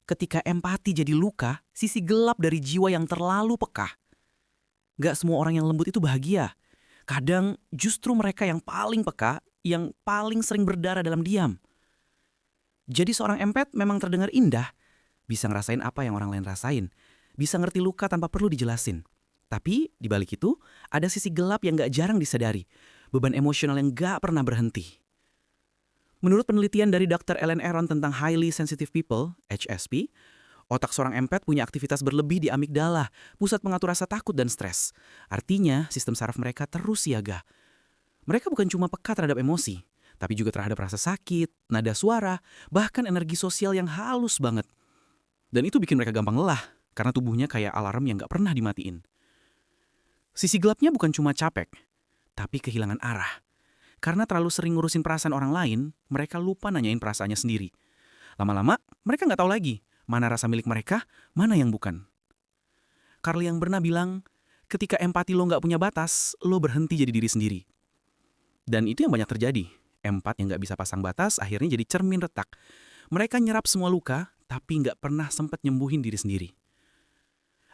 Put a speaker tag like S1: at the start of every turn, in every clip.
S1: Ketika empati jadi luka, sisi gelap dari jiwa yang terlalu peka. Gak semua orang yang lembut itu bahagia. Kadang justru mereka yang paling peka, yang paling sering berdarah dalam diam. Jadi seorang empat memang terdengar indah, bisa ngerasain apa yang orang lain rasain, bisa ngerti luka tanpa perlu dijelasin. Tapi di balik itu, ada sisi gelap yang gak jarang disadari, beban emosional yang gak pernah berhenti. Menurut penelitian dari Dr. Ellen Aron tentang Highly Sensitive People, HSP, otak seorang empat punya aktivitas berlebih di amigdala, pusat pengatur rasa takut dan stres. Artinya, sistem saraf mereka terus siaga. Mereka bukan cuma peka terhadap emosi, tapi juga terhadap rasa sakit, nada suara, bahkan energi sosial yang halus banget. Dan itu bikin mereka gampang lelah, karena tubuhnya kayak alarm yang gak pernah dimatiin. Sisi gelapnya bukan cuma capek, tapi kehilangan arah. Karena terlalu sering ngurusin perasaan orang lain, mereka lupa nanyain perasaannya sendiri. Lama-lama, mereka nggak tahu lagi mana rasa milik mereka, mana yang bukan. Carl yang pernah bilang, ketika empati lo nggak punya batas, lo berhenti jadi diri sendiri. Dan itu yang banyak terjadi. Empat yang nggak bisa pasang batas akhirnya jadi cermin retak. Mereka nyerap semua luka, tapi nggak pernah sempat nyembuhin diri sendiri.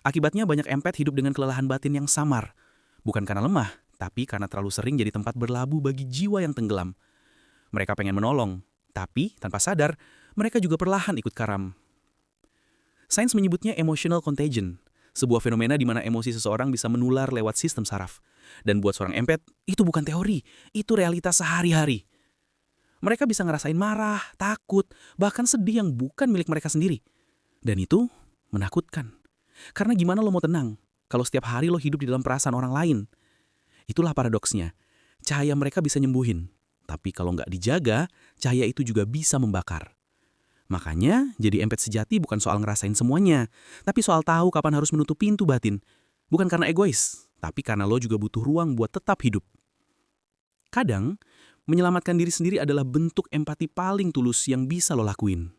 S1: Akibatnya banyak empat hidup dengan kelelahan batin yang samar. Bukan karena lemah, tapi karena terlalu sering jadi tempat berlabuh bagi jiwa yang tenggelam. Mereka pengen menolong, tapi tanpa sadar, mereka juga perlahan ikut karam. Sains menyebutnya emotional contagion, sebuah fenomena di mana emosi seseorang bisa menular lewat sistem saraf. Dan buat seorang empat, itu bukan teori, itu realitas sehari-hari. Mereka bisa ngerasain marah, takut, bahkan sedih yang bukan milik mereka sendiri. Dan itu menakutkan. Karena gimana lo mau tenang, kalau setiap hari lo hidup di dalam perasaan orang lain? Itulah paradoksnya. Cahaya mereka bisa nyembuhin. Tapi kalau nggak dijaga, cahaya itu juga bisa membakar. Makanya, jadi empat sejati bukan soal ngerasain semuanya. Tapi soal tahu kapan harus menutup pintu batin. Bukan karena egois, tapi karena lo juga butuh ruang buat tetap hidup. Kadang, menyelamatkan diri sendiri adalah bentuk empati paling tulus yang bisa lo lakuin.